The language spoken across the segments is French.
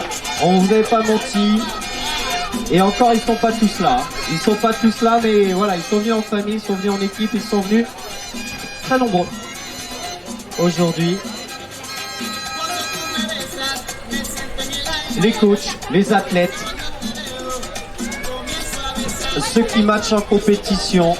Voilà, on vous avait pas menti. Et encore, ils sont pas tous là. Ils sont pas tous là, mais voilà, ils sont venus en famille, ils sont venus en équipe, ils sont venus très nombreux aujourd'hui. Les coachs, les athlètes, ceux qui matchent en compétition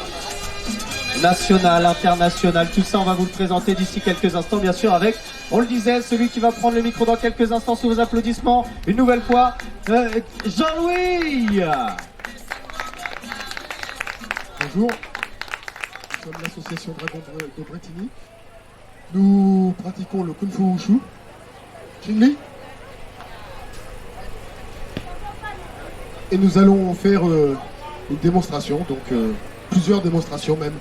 nationale, internationale, tout ça on va vous le présenter d'ici quelques instants, bien sûr, avec, on le disait, celui qui va prendre le micro dans quelques instants sous vos applaudissements, une nouvelle fois, Jean-Louis. Bonjour, nous sommes l'association Dragon de Bretigny. Nous pratiquons le Kung Fu Wushu. Ching-Li. Et nous allons faire une démonstration, donc plusieurs démonstrations même,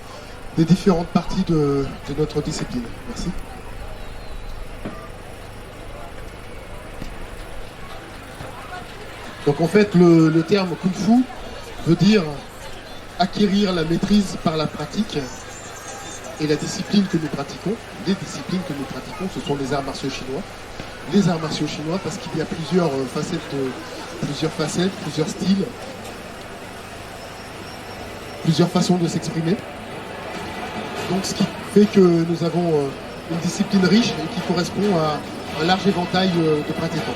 des différentes parties de notre discipline. Merci. Donc en fait, le terme Kung Fu veut dire acquérir la maîtrise par la pratique, et la discipline que nous pratiquons, les disciplines que nous pratiquons, ce sont les arts martiaux chinois. Les arts martiaux chinois parce qu'il y a plusieurs facettes, plusieurs styles, plusieurs façons de s'exprimer. Donc ce qui fait que nous avons une discipline riche et qui correspond à un large éventail de pratiquants.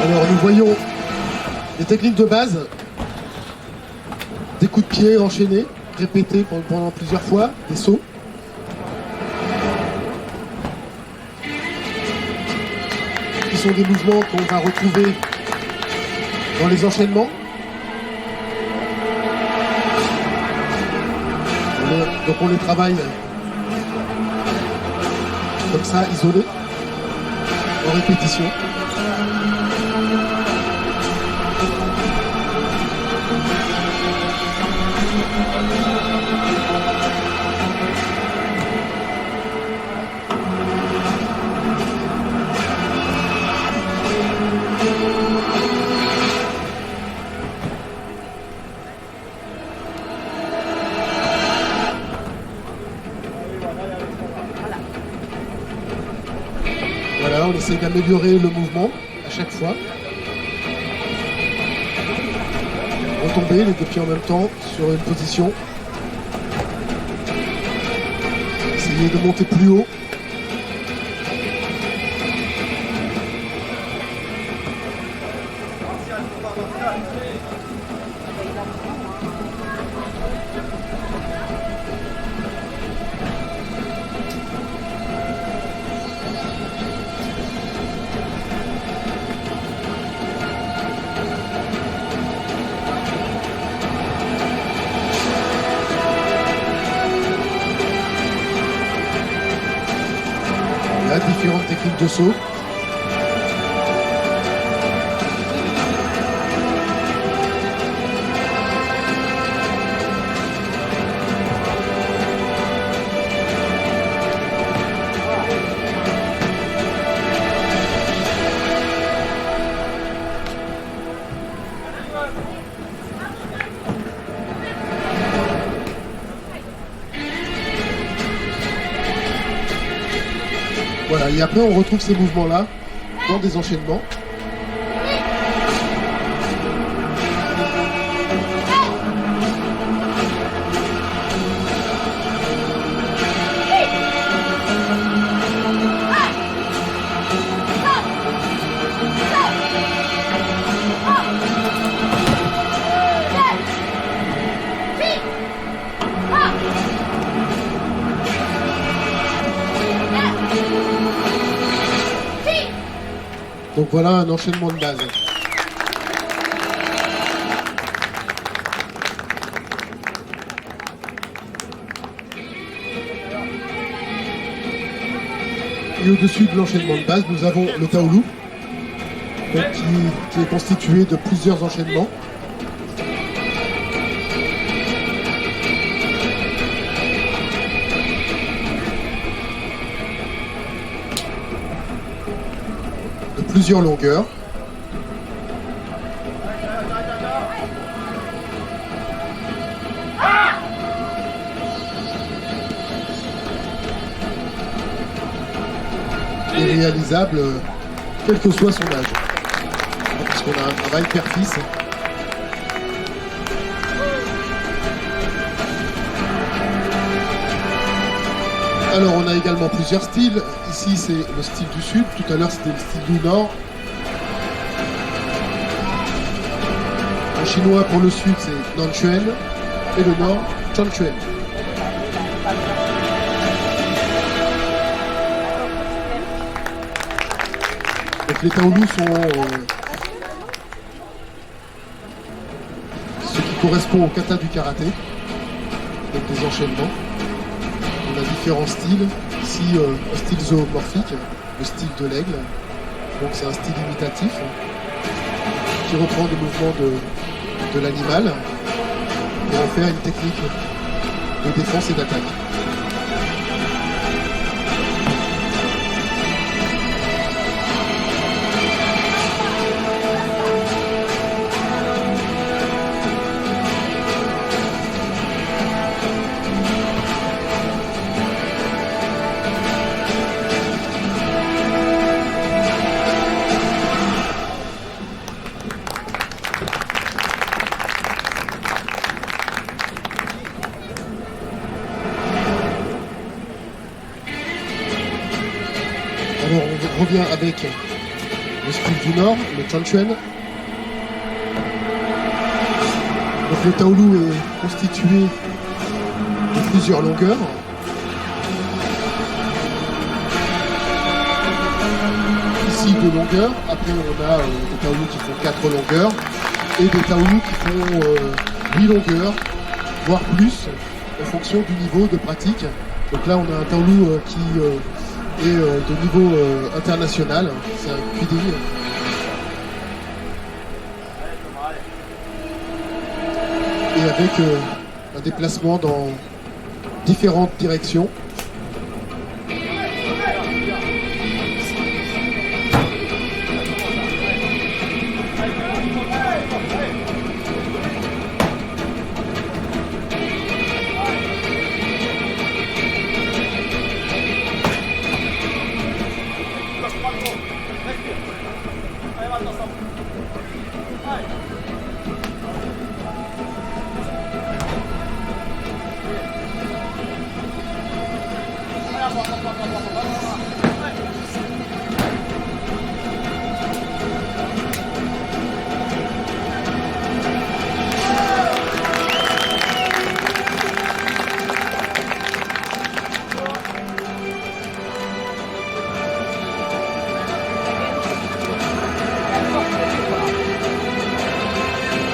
Alors nous voyons les techniques de base, des coups de pied enchaînés, répétés pendant plusieurs fois, des sauts. Qui sont des mouvements qu'on va retrouver dans les enchaînements. Donc on les travaille comme ça, isolés, en répétition. Voilà, on essaie d'améliorer le mouvement à chaque fois. Retomber les deux pieds en même temps sur une position. Essayer de monter plus haut. Différentes techniques de saut. Voilà, et après on retrouve ces mouvements-là dans des enchaînements. Donc voilà un enchaînement de base. Et au-dessus de l'enchaînement de base, nous avons le Taolu, qui est constitué de plusieurs enchaînements. plusieurs longueurs. Et réalisable quel que soit son âge. Puisqu'on a un travail père-fils. Alors on a également plusieurs styles. Ici c'est le style du sud, tout à l'heure c'était le style du nord. En chinois pour le sud c'est Nanchuan et le nord Chanchuan. Donc les taolu sont ce qui correspond au kata du karaté, donc des enchaînements. On a différents styles. Ici, un style zoomorphique, le style de l'aigle. Donc c'est un style imitatif qui reprend des mouvements de l'animal pour en faire une technique de défense et d'attaque. Alors on revient avec le style du nord, le Chanchuan. Donc le taolu est constitué de plusieurs longueurs. Ici 2 longueurs, après on a des taolus qui font 4 longueurs et des taolus qui font 8 longueurs, voire plus, en fonction du niveau de pratique. Donc là on a un taolu qui est de niveau international, c'est un QDI. Et avec un déplacement dans différentes directions.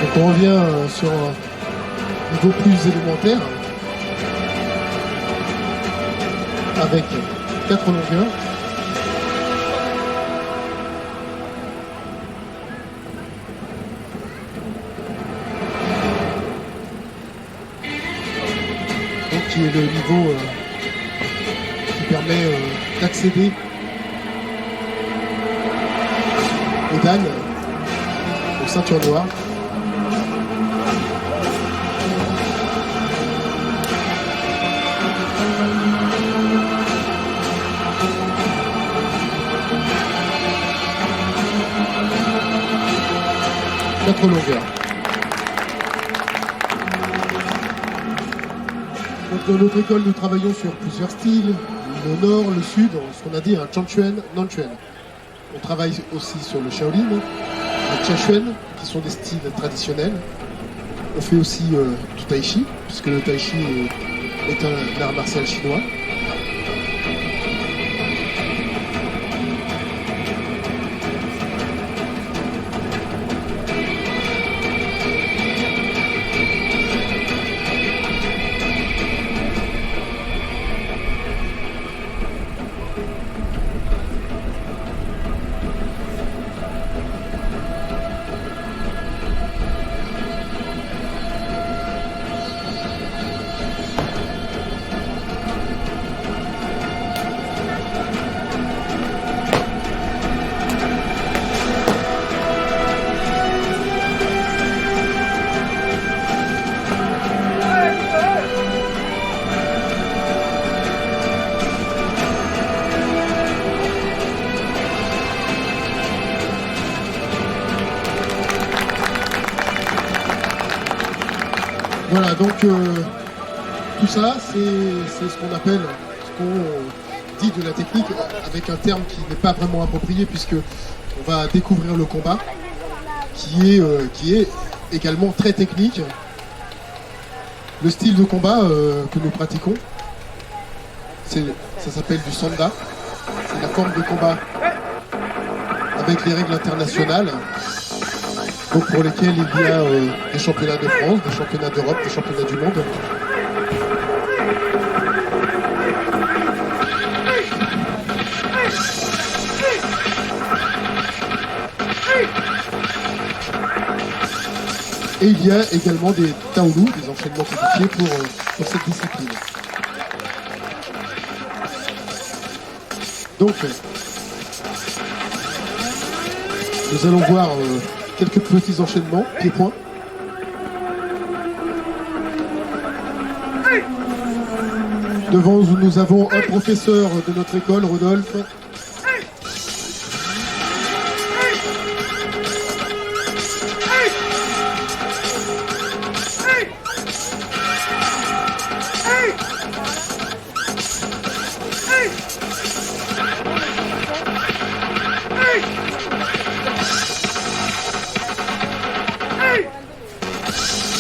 Donc on revient sur un niveau plus élémentaire avec 4 longueurs. Donc qui est le niveau qui permet d'accéder aux dan, aux ceintures noires. Quatre longueurs. Donc dans notre école, nous travaillons sur plusieurs styles, le nord, le sud, ce qu'on a dit un Chanchuan, Nanchuan. On travaille aussi sur le Shaolin, le Chachuan, qui sont des styles traditionnels. On fait aussi du Tai Chi, puisque le Tai Chi est un art martial chinois. Voilà, donc tout ça, c'est ce qu'on appelle, ce qu'on dit de la technique, avec un terme qui n'est pas vraiment approprié, puisque on va découvrir le combat, qui est également très technique. Le style de combat que nous pratiquons, ça s'appelle du sanda. C'est la forme de combat avec les règles internationales, donc pour lesquelles il y a des championnats de France, des championnats d'Europe, des championnats du monde. Et il y a également des taolu, des enchaînements codifiés pour cette discipline. Donc, nous allons voir quelques petits enchaînements, pieds-points. Devant nous avons un professeur de notre école, Rodolphe.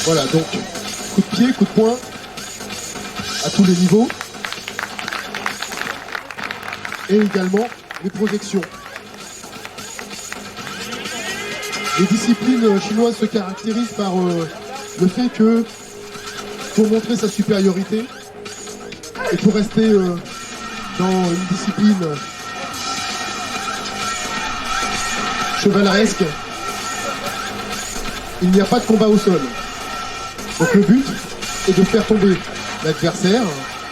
Voilà, donc coup de pied, coup de poing, à tous les niveaux. Et également les projections. Les disciplines chinoises se caractérisent par le fait que, pour montrer sa supériorité, et pour rester dans une discipline chevaleresque, il n'y a pas de combat au sol. Donc le but est de faire tomber l'adversaire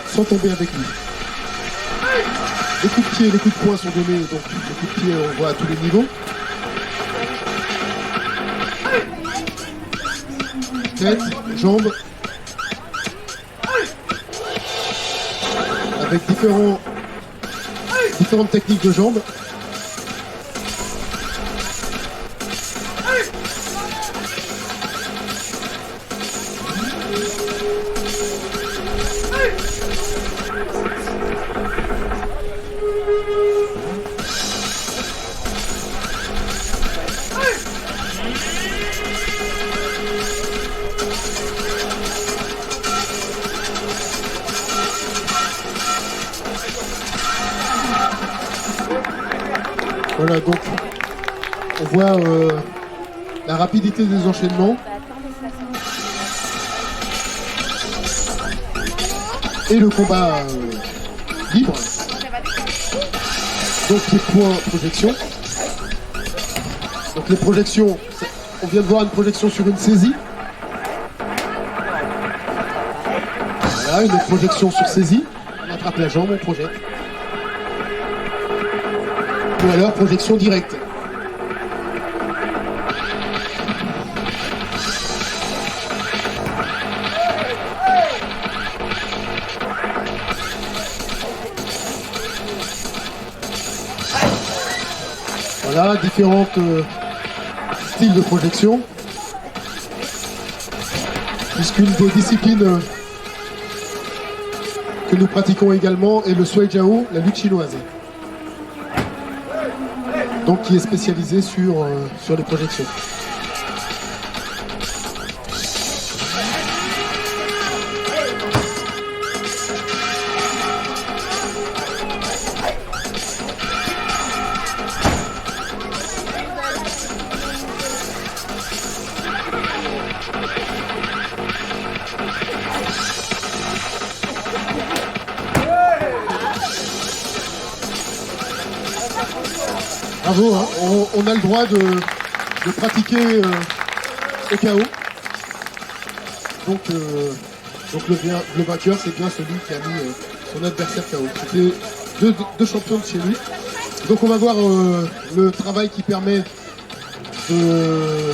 sans tomber avec lui. Les coups de pied et les coups de poing sont donnés, donc les coups de pied on voit à tous les niveaux. Tête, jambes, avec différentes techniques de jambes. Voilà, donc on voit la rapidité des enchaînements et le combat libre. Donc les points projection. Donc les projections, on vient de voir une projection sur une saisie. Voilà, une projection sur saisie. On attrape la jambe, on projette. Ou alors projection directe. Voilà, différents styles de projection. Puisqu'une des disciplines que nous pratiquons également est le Sui Jiao, la lutte chinoise. Donc qui est spécialisé sur les projections. Bravo, hein. On a le droit de pratiquer au KO. Donc le vainqueur, c'est bien celui qui a mis son adversaire KO. C'était deux champions de chez lui. Donc on va voir le travail qui permet de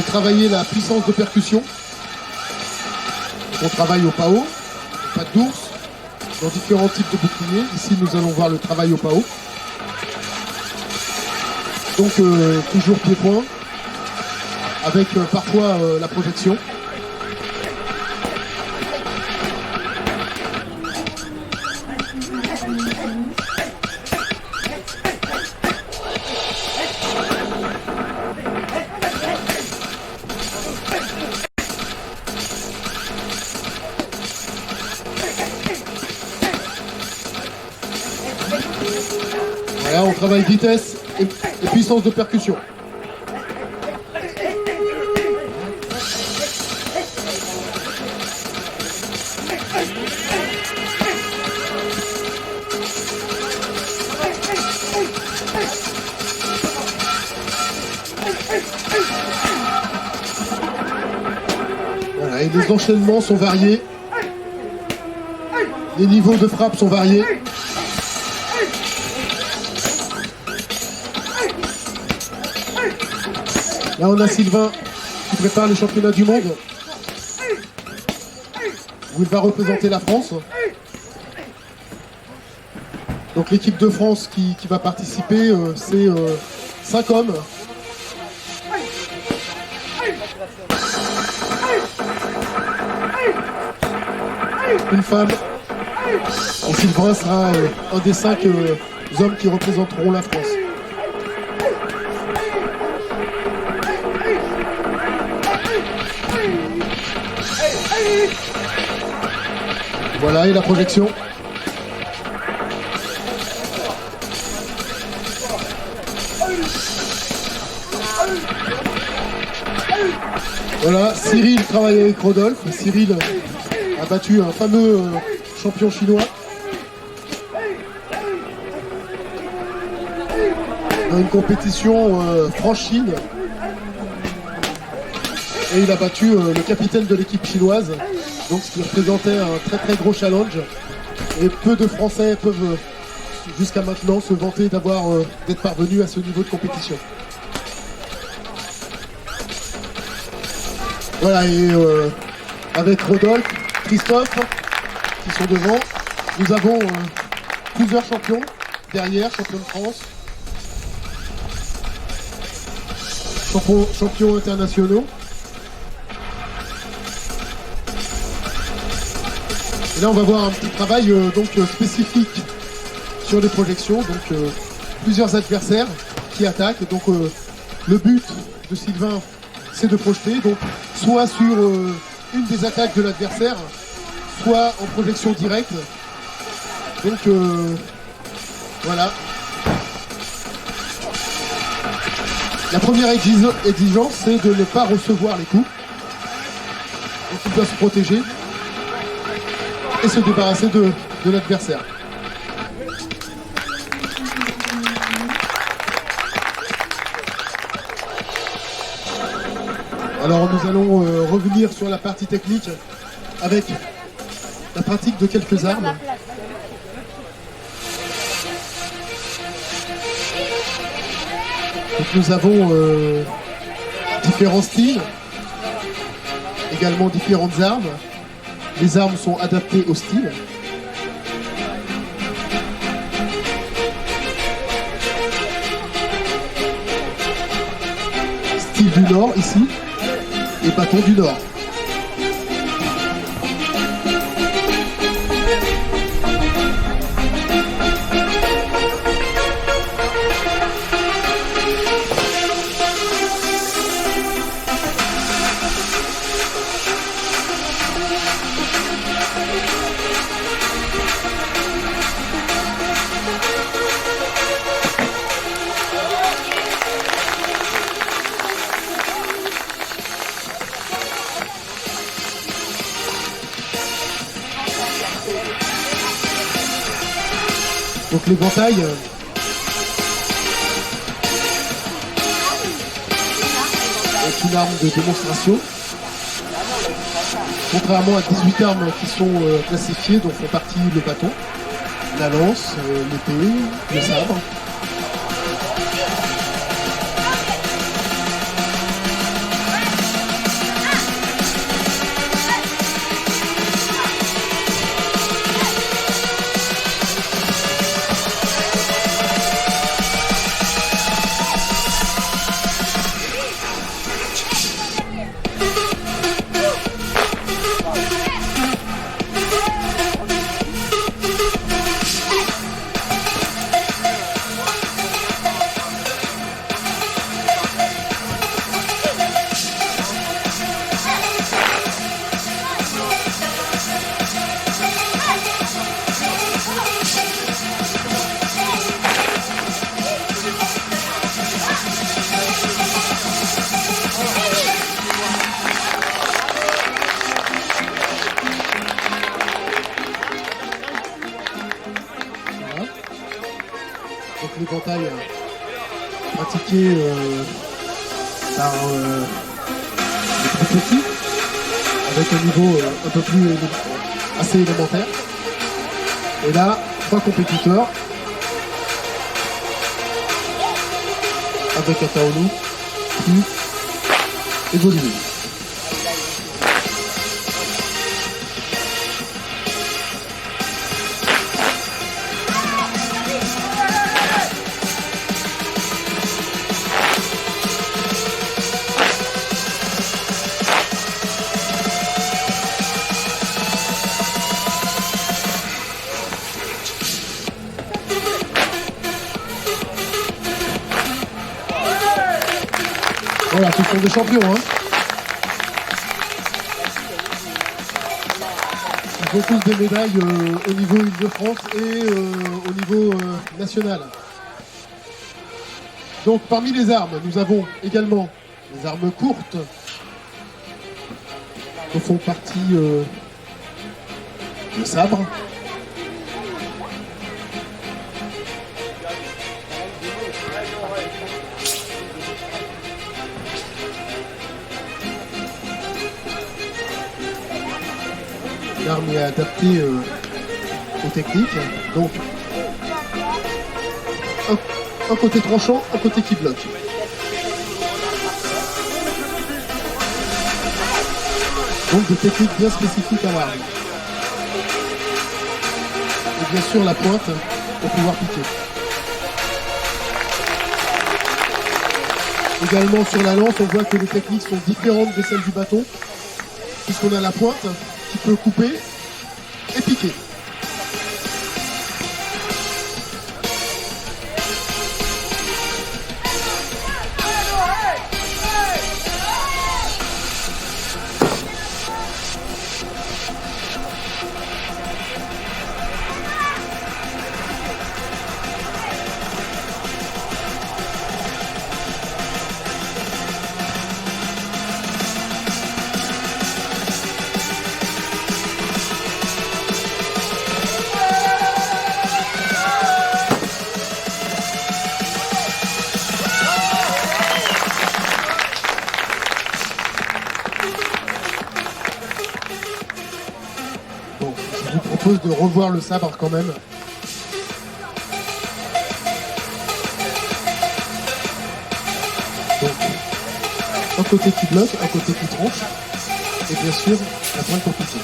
travailler la puissance de percussion. Donc on travaille au PAO, pas d'ours, dans différents types de boucliers. Ici nous allons voir le travail au PAO. Donc toujours pied-point, avec parfois la projection. travaille vitesse et puissance de percussion. Voilà, et les enchaînements sont variés. Les niveaux de frappe sont variés. Là, on a Sylvain qui prépare les championnats du monde, où il va représenter la France. Donc l'équipe de France qui va participer, c'est 5 hommes. Une femme. Et Sylvain sera un des 5 hommes qui représenteront la France. Voilà, et la projection. Voilà, Cyril travaille avec Rodolphe. Cyril a battu un fameux champion chinois. Dans une compétition France-Chine. Et il a battu le capitaine de l'équipe chinoise. Donc ce qui représentait un très très gros challenge. Et peu de Français peuvent jusqu'à maintenant se vanter d'être parvenus à ce niveau de compétition. Voilà, et avec Rodolphe, Christophe, qui sont devant, nous avons plusieurs champions derrière, champions de France, champions internationaux. Et là, on va voir un petit travail spécifique sur les projections. Donc, plusieurs adversaires qui attaquent. Donc, le but de Sylvain, c'est de projeter. Donc, soit sur une des attaques de l'adversaire, soit en projection directe. Donc, voilà. La première exigence, c'est de ne pas recevoir les coups. Donc, il doit se protéger et se débarrasser de l'adversaire. Alors nous allons revenir sur la partie technique avec la pratique de quelques armes. Donc nous avons différents styles, également différentes armes. Les armes sont adaptées au style. Style du Nord ici et bâton du Nord. Donc l'éventail est une arme de démonstration. Contrairement à 18 armes qui sont classifiées, dont font partie le bâton, la lance, l'épée, le sabre. épouvantail pratiqué par les plus petits, avec un niveau un peu plus assez élémentaire. Et là, 3 compétiteurs avec un taolu plus évolué. Voilà, ce sont des champions, hein. Ils ont tous des médailles au niveau Île-de-France et au niveau national. Donc parmi les armes, nous avons également les armes courtes, dont font partie le sabre, l'arme est adaptée aux techniques, donc un côté tranchant, un côté qui bloque. Donc des techniques bien spécifiques à l'arme. Et bien sûr la pointe pour pouvoir piquer. Également sur la lance, on voit que les techniques sont différentes de celles du bâton, puisqu'on a la pointe qui peut couper et piquer. Bon, je vous propose de revoir le sabre quand même. Donc, un côté qui bloque, un côté qui tranche, et bien sûr, la pointe pour piquer.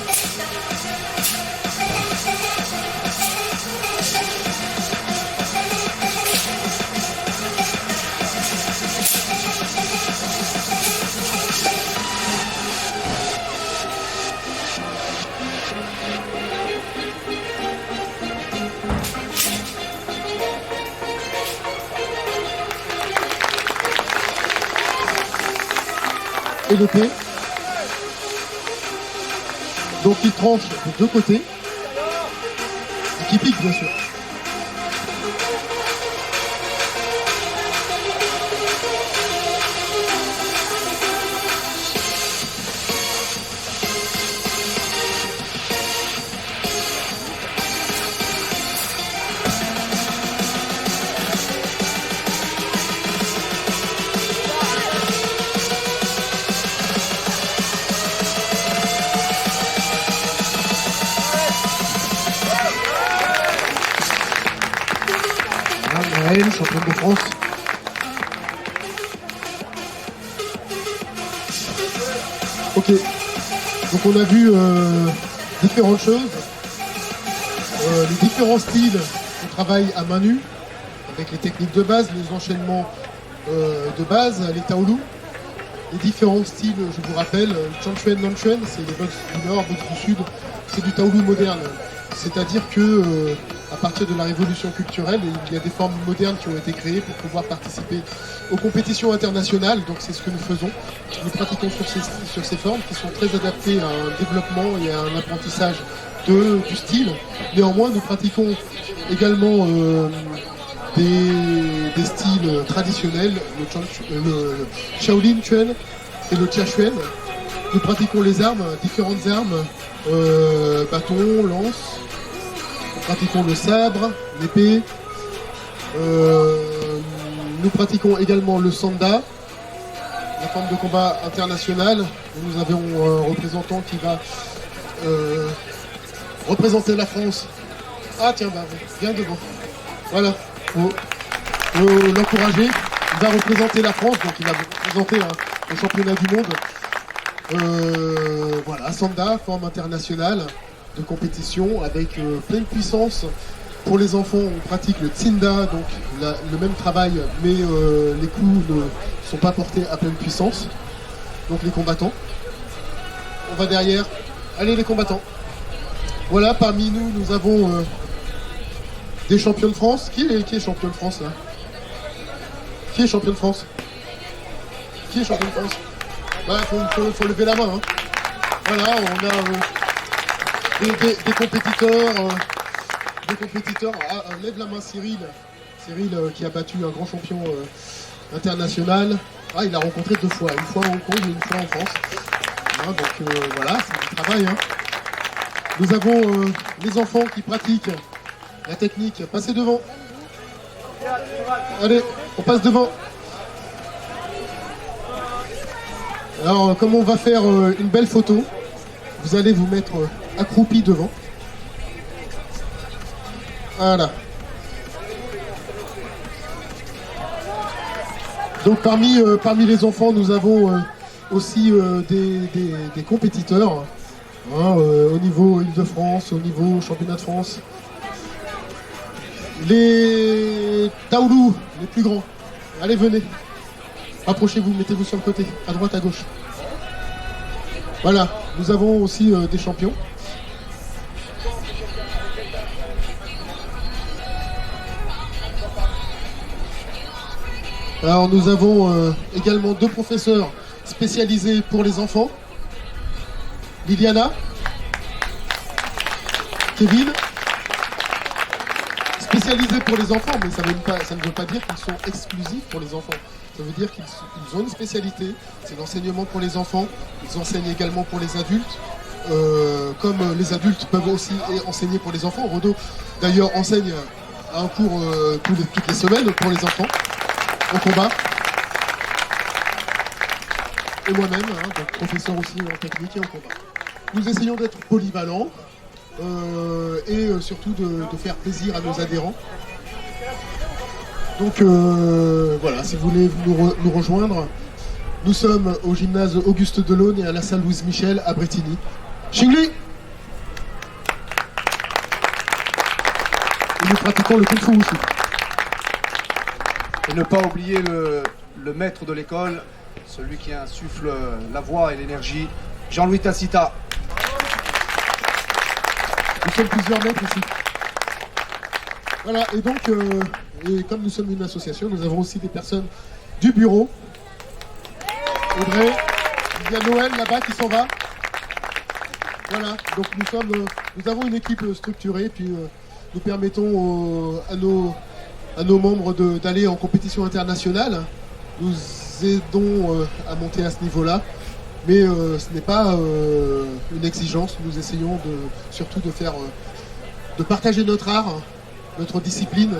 Et l'épée, donc il tranche de deux côtés et qui pique bien sûr. Maëlle, championne de France. Ok, donc on a vu différentes choses, les différents styles on travaille à main nue, avec les techniques de base, les enchaînements de base, les taolu, les différents styles, je vous rappelle, Chanchuen, Nanchuen, c'est les box du nord, box du sud, c'est du taolu moderne, c'est-à-dire que à partir de la révolution culturelle, il y a des formes modernes qui ont été créées pour pouvoir participer aux compétitions internationales. Donc c'est ce que nous faisons. Nous pratiquons sur ces formes qui sont très adaptées à un développement et à un apprentissage du style. Néanmoins, nous pratiquons également des styles traditionnels, le Shaolin Chuan et le Chia-Chuan. Nous pratiquons les armes, différentes armes, bâton, lance. Nous pratiquons le sabre, l'épée, nous pratiquons également le sanda, la forme de combat internationale. Nous avons un représentant qui va représenter la France. Ah tiens, bah, viens devant. Voilà, faut l'encourager. Il va représenter la France, donc il va représenter le championnat du monde. Voilà, Sanda, forme internationale de compétition avec pleine puissance. Pour les enfants, on pratique le Tsinda, donc le même travail, mais les coups ne sont pas portés à pleine puissance. Donc les combattants. On va derrière. Allez les combattants. Voilà, parmi nous, nous avons des champions de France. Qui est champion de France là? Qui est champion de France? Qui est champion de France? Bah, faut lever la main. Hein. Voilà, on a des compétiteurs. Des compétiteurs. Lève la main Cyril. Cyril qui a battu un grand champion international. Ah, il a rencontré 2 fois. Une fois à Hong Kong et une fois en France. Hein, donc voilà, c'est du travail. Hein. Nous avons les enfants qui pratiquent la technique. Passez devant. Allez, on passe devant. Alors, comme on va faire une belle photo, vous allez vous mettre accroupi devant. Voilà. Donc parmi les enfants, nous avons aussi des compétiteurs hein, au niveau Île-de-France, au niveau championnat de France. Les Taoulous, les plus grands. Allez, venez. Approchez-vous, mettez-vous sur le côté, à droite, à gauche. Voilà, nous avons aussi des champions. Alors nous avons également 2 professeurs spécialisés pour les enfants. Liliana, Kevin, spécialisés pour les enfants, mais ça ne veut pas dire qu'ils sont exclusifs pour les enfants. Ça veut dire qu'ils ont une spécialité, c'est l'enseignement pour les enfants. Ils enseignent également pour les adultes, comme les adultes peuvent aussi enseigner pour les enfants. Rodo d'ailleurs enseigne un cours toutes les semaines pour les enfants. Au combat. Et moi-même, hein, donc professeur aussi en technique et en combat. Nous essayons d'être polyvalents et surtout de faire plaisir à nos adhérents. Donc voilà, si vous voulez nous rejoindre, nous sommes au gymnase Auguste Delaune et à la salle Louise Michel à Bretigny. Xingli! Et nous pratiquons le Kung Fu Wushu. Et ne pas oublier le maître de l'école, celui qui insuffle la voix et l'énergie, Jean-Louis Tacita. Nous sommes plusieurs maîtres ici. Voilà, et donc, et comme nous sommes une association, nous avons aussi des personnes du bureau. Audrey, il y a Noël là-bas qui s'en va. Voilà, donc nous avons une équipe structurée, puis nous permettons à nos membres d'aller en compétition internationale. Nous aidons à monter à ce niveau-là, mais ce n'est pas une exigence. Nous essayons surtout de partager notre art, notre discipline,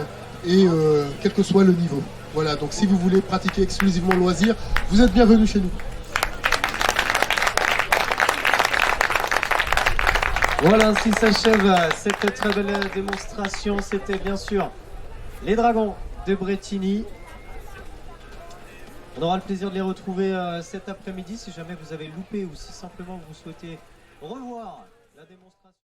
et quel que soit le niveau. Voilà, donc si vous voulez pratiquer exclusivement le loisir, vous êtes bienvenus chez nous. Voilà, ainsi s'achève cette très belle démonstration. C'était bien sûr les Dragons de Bretigny. On aura le plaisir de les retrouver cet après-midi si jamais vous avez loupé ou si simplement vous souhaitez revoir la démonstration.